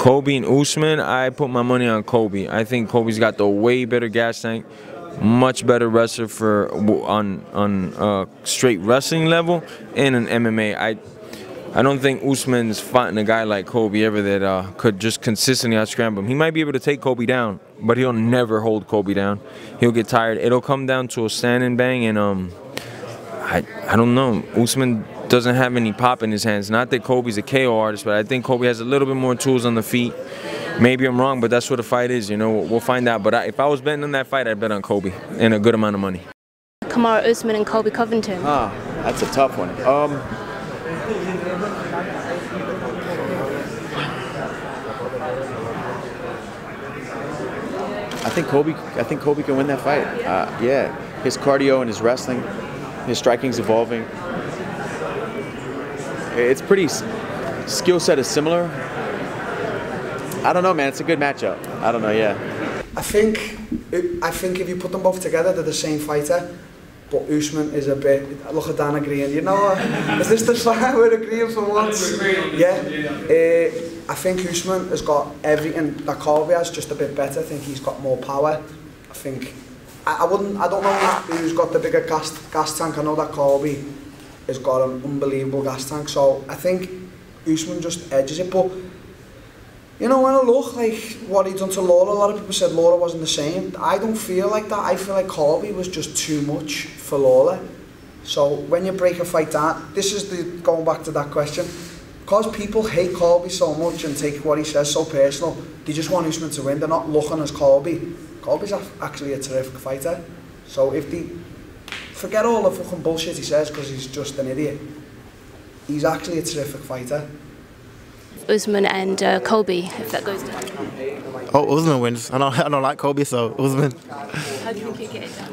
Colby and Usman, I put my money on Colby. I think Colby's got the way better gas tank, much better wrestler for on straight wrestling level and an MMA. I don't think Usman's fighting a guy like Colby ever that could just consistently out-scramble him. He might be able to take Colby down, but he'll never hold Colby down. He'll get tired. It'll come down to a stand and bang, and I don't know. Usman doesn't have any pop in his hands. Not that Colby's a KO artist, but I think Colby has a little bit more tools on the feet. Maybe I'm wrong, but that's what the fight is. You know, we'll find out. But if I was betting on that fight, I'd bet on Colby and a good amount of money. Kamaru Usman and Colby Covington. Ah, that's a tough one. I think Colby can win that fight. Yeah, his cardio and his wrestling, his striking's evolving. It's pretty, skill set is similar. I don't know, man. It's a good matchup. I don't know, yeah. I think if you put them both together, they're the same fighter. But Usman is a bit. Look at Dan agreeing. You know, is this the fight we're agreeing for once? Yeah. I think Usman has got everything that Colby has, just a bit better. I think he's got more power. I think. I don't know who's got the bigger gas tank. I know that Colby has got an unbelievable gas tank. So I think Usman just edges it. But you know, when I look like what he done to Laura, a lot of people said Laura wasn't the same. I don't feel like that. I feel like Colby was just too much for Laura. So when you break a fight down, this is going back to that question. Because people hate Colby so much and take what he says so personal, they just want Usman to win. They're not looking as Colby. Colby's actually a terrific fighter. So if they forget all the fucking bullshit he says because he's just an idiot, he's actually a terrific fighter. Usman and Colby, if that goes down. Oh, Usman wins. I don't like Colby, so Usman. How do you think he'll get it done?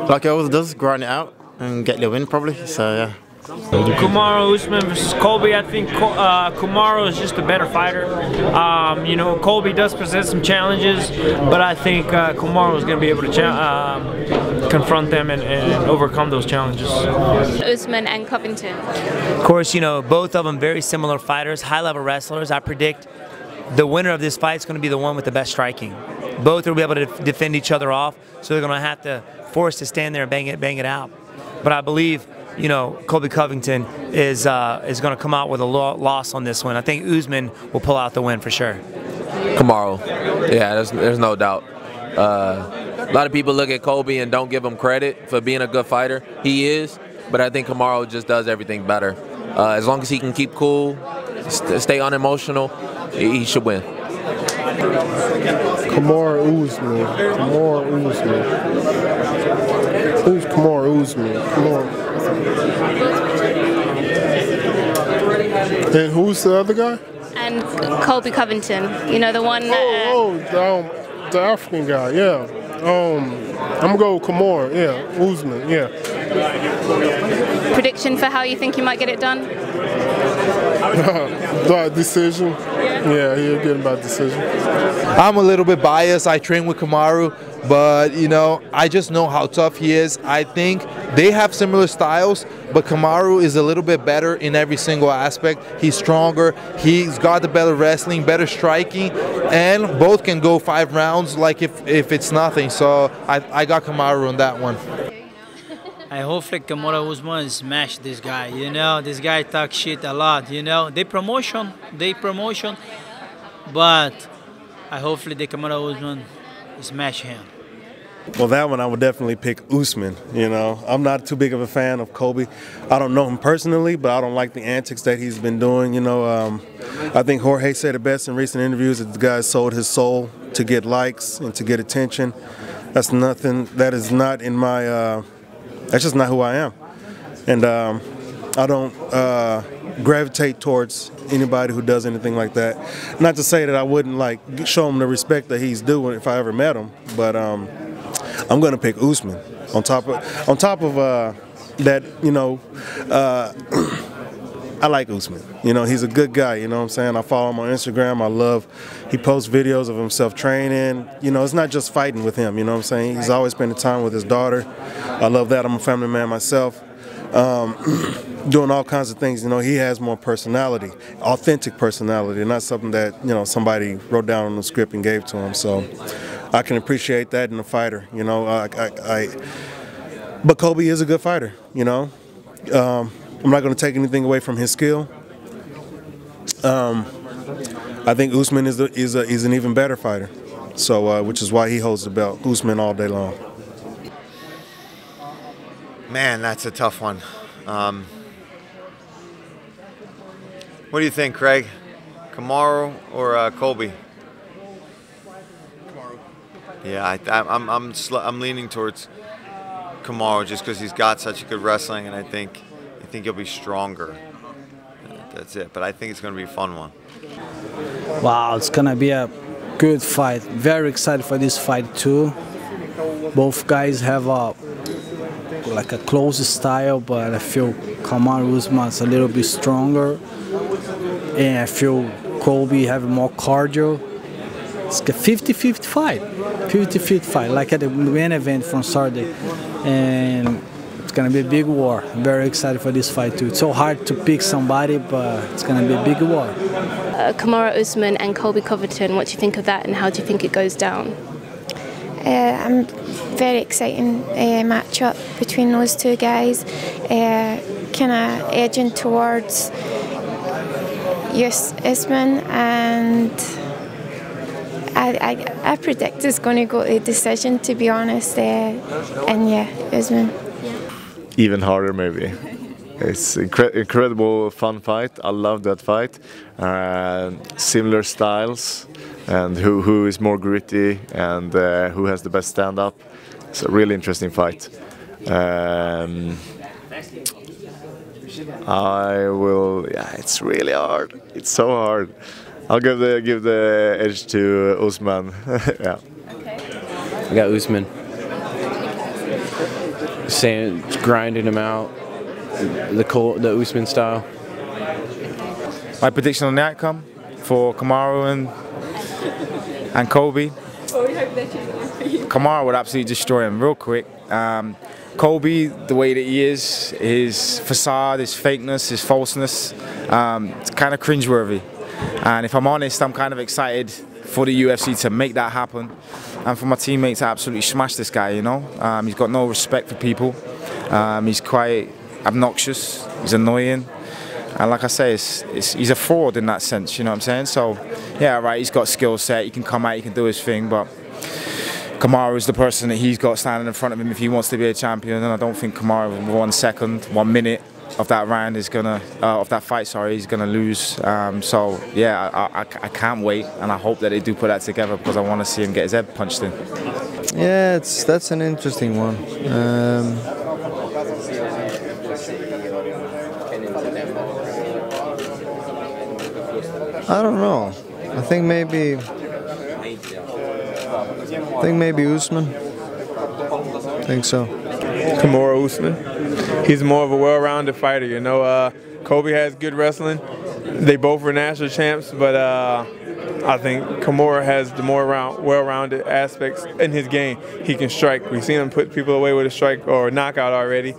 Like he always does, grind it out and get the win probably. So yeah. Kamaru Usman versus Colby. I think Kamaru is just a better fighter. You know, Colby does present some challenges, but I think Kamaru is going to be able to confront them and overcome those challenges. Usman and Covington. Of course, you know, both of them very similar fighters, high-level wrestlers. I predict the winner of this fight is going to be the one with the best striking. Both will be able to defend each other off, so they're going to have to force to stand there and bang it out. But I believe, you know, Colby Covington is going to come out with a loss on this one. I think Usman will pull out the win for sure. Kamaru, yeah, there's no doubt. A lot of people look at Colby and don't give him credit for being a good fighter. He is, but I think Kamaru just does everything better. As long as he can keep cool, stay unemotional, he should win. Kamaru Usman. Kamaru Usman. Who's Kamaru Usman? Come on. And who's the other guy? And Colby Covington. You know, the one that... the African guy, yeah. I'm gonna go with Kamaru, yeah. Usman, yeah. Prediction for how you think you might get it done? Decision. Yeah, he'll get by decision. I'm a little bit biased. I train with Kamaru, but you know, I just know how tough he is. I think they have similar styles, but Kamaru is a little bit better in every single aspect. He's stronger, he's got the better wrestling, better striking, and both can go 5 rounds like if it's nothing. So I got Kamaru on that one. I hope like Kamaru Usman smash this guy, you know. This guy talks shit a lot, you know. They promotion, but I hopefully the Kamaru Usman smash him. Well, that one I would definitely pick Usman, you know. I'm not too big of a fan of Colby. I don't know him personally, but I don't like the antics that he's been doing, you know. I think Jorge said it best in recent interviews that the guy sold his soul to get likes and to get attention. That's nothing, that is not in my, that's just not who I am. And I don't gravitate towards anybody who does anything like that. Not to say that I wouldn't like show him the respect that he's due if I ever met him, but I'm going to pick Usman on top of that. You know, I like Usman. You know, he's a good guy. You know what I'm saying? I follow him on Instagram. I love. He posts videos of himself training. You know, it's not just fighting with him. You know what I'm saying? He's always spending time with his daughter. I love that. I'm a family man myself. doing all kinds of things. You know, he has more personality, authentic personality, not something that, you know, somebody wrote down on the script and gave to him. So I can appreciate that in a fighter. You know, but Colby is a good fighter. You know, I'm not going to take anything away from his skill. I think Usman is an even better fighter. So which is why he holds the belt. Usman all day long. Man, that's a tough one. What do you think, Craig? Kamaru or Colby? Kamaru. Yeah, I'm leaning towards Kamaru just because he's got such good wrestling, and I think he'll be stronger. That's it. But I think it's going to be a fun one. Wow, it's going to be a good fight. Very excited for this fight too. Both guys have a close style, but I feel Kamaru Usman's a little bit stronger, and I feel Colby have more cardio. It's a 50-50 fight, 50-50 fight, like at the main event from Saturday, and it's gonna be a big war. I'm very excited for this fight too. It's so hard to pick somebody, but it's gonna be a big war. Kamaru Usman and Colby Covington, what do you think of that, and how do you think it goes down? I'm very exciting matchup between those two guys. Kind of edging towards Usman, and I predict it's going to go to a decision, to be honest. And yeah, Usman. Even harder, maybe. It's incredible fun fight. I love that fight. Similar styles, and who is more gritty and who has the best stand-up. It's a really interesting fight. It's really hard. It's so hard. I'll give the edge to Usman. Yeah. I got Usman. Saying, grinding him out. The Usman style. My prediction on the outcome for Kamaru and Colby. Kamaru would absolutely destroy him real quick. Colby, the way that he is, his facade, his fakeness, his falseness, it's kind of cringeworthy. And if I'm honest, I'm kind of excited for the UFC to make that happen, and for my teammates to absolutely smash this guy. You know, he's got no respect for people. He's quite obnoxious. He's annoying. And like I say, he's a fraud in that sense, you know what I'm saying? So, yeah, right, he's got skill set, he can come out, he can do his thing, but Kamaru is the person that he's got standing in front of him if he wants to be a champion, and I don't think Kamaru, 1 second, 1 minute of that round is gonna, of that fight, sorry, he's gonna lose. So, yeah, I can't wait, and I hope that they do put that together because I want to see him get his head punched in. Yeah, that's an interesting one. I don't know. I think maybe Usman. I think so. Kamaru Usman. He's more of a well-rounded fighter. You know, Colby has good wrestling. They both were national champs, but I think Kamaru has the more well-rounded aspects in his game. He can strike. We've seen him put people away with a strike or a knockout already.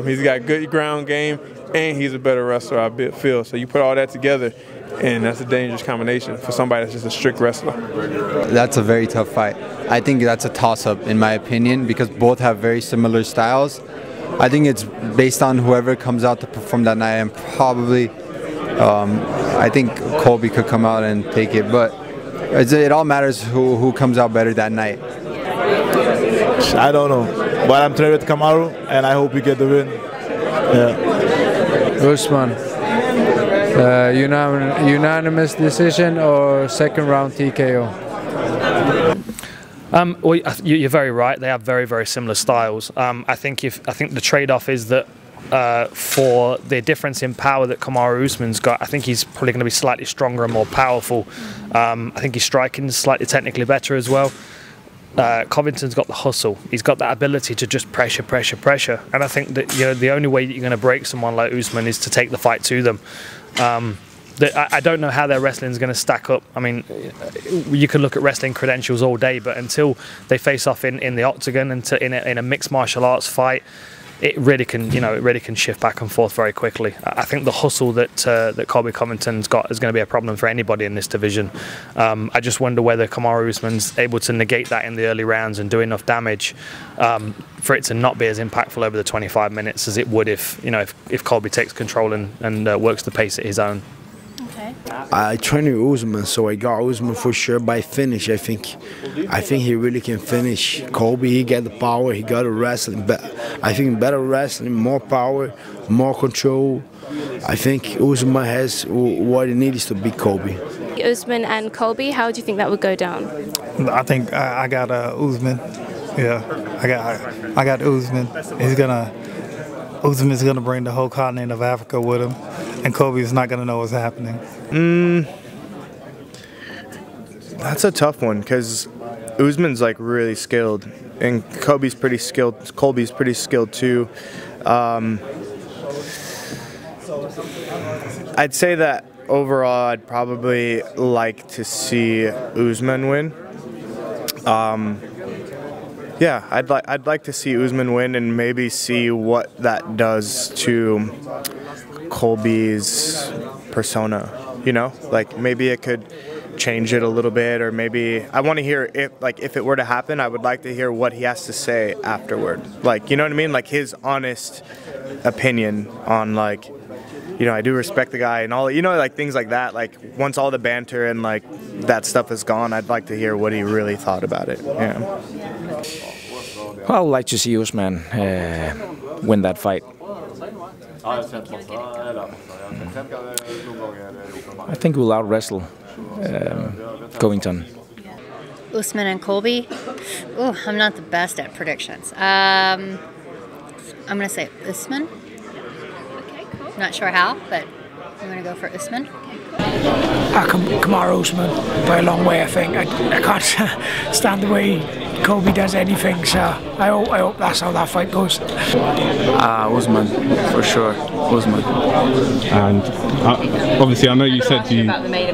He's got good ground game, and he's a better wrestler, I feel. So you put all that together, and that's a dangerous combination for somebody that's just a strict wrestler. That's a very tough fight. I think that's a toss-up in my opinion because both have very similar styles. I think it's based on whoever comes out to perform that night, and probably I think Colby could come out and take it, but it all matters who comes out better that night. I don't know, but I'm training with Kamaru, and I hope we get the win. Yeah. Usman. Unanimous decision or second round TKO? Well, you're very right. They have very, very similar styles. I think the trade-off is that for the difference in power that Kamaru Usman's got, I think he's probably going to be slightly stronger and more powerful. I think his striking is slightly technically better as well. Covington's got the hustle. He's got that ability to just pressure. And I think that the only way that you're going to break someone like Usman is to take the fight to them. I don't know how their wrestling is going to stack up. I mean, you can look at wrestling credentials all day, but until they face off in the octagon and in a mixed martial arts fight, it really can, you know, it really can shift back and forth very quickly. I think the hustle that that Colby Covington's got is going to be a problem for anybody in this division. I just wonder whether Kamaru Usman's able to negate that in the early rounds and do enough damage for it to not be as impactful over the 25 minutes as it would if, you know, if Colby takes control and works the pace at his own. I train with Usman, so I got Usman for sure by finish. I think he really can finish. Colby, he got the power, he got the wrestling. But I think better wrestling, more power, more control. I think Usman has what he needs to beat Colby. Usman and Colby, how do you think that would go down? I think I got Usman. Yeah, I got Usman. Usman's gonna bring the whole continent of Africa with him, and Colby's not gonna know what's happening. That's a tough one because Usman's like really skilled, and Colby's pretty skilled. Colby's pretty skilled too. I'd say that overall, I'd probably like to see Usman win. Yeah, I'd like to see Usman win and maybe see what that does to Colby's persona. You know, like maybe it could change it a little bit, or maybe I want to hear if it were to happen, I would like to hear what he has to say afterward. Like, you know what I mean? Like his honest opinion on, like, you know, I do respect the guy and all, you know, like things like that. Like once all the banter and like that stuff is gone, I'd like to hear what he really thought about it. Yeah. Well, I would like to see Usman win that fight. I think we'll out-wrestle Covington. Usman and Colby. Oh, I'm not the best at predictions. I'm going to say Usman. Not sure how, but I'm going to go for Usman. Kamaru Usman by a long way, I think. I can't stand the way Colby does anything, so I hope that's how that fight goes. Usman, for sure. Usman. And obviously, I know you said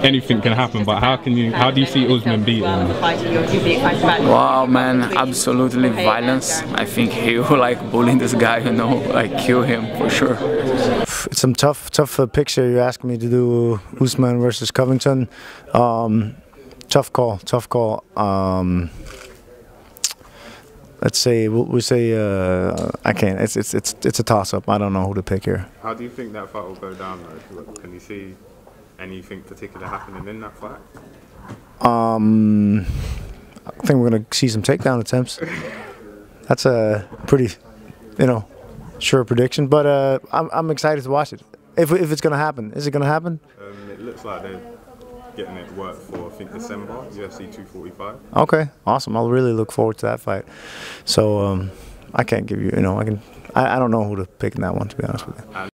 anything can happen, but how do you see Usman beating him? Wow, man, absolutely violence. I think he will like bullying this guy, you know, like kill him for sure. It's some tough picture you're asking me to do. Usman versus Covington. Tough call. Let's say we say I can't. It's a toss-up. I don't know who to pick here. How do you think that fight will go down, though? Can you see anything particular happening in that fight? I think we're gonna see some takedown attempts. That's a pretty, you know, sure prediction. But I'm excited to watch it. If it's gonna happen, is it gonna happen? It looks like they're getting it worked for, I think, December, UFC 245. Okay, awesome. I'll really look forward to that fight. So I can't give you, you know, I don't know who to pick in that one, to be honest with you.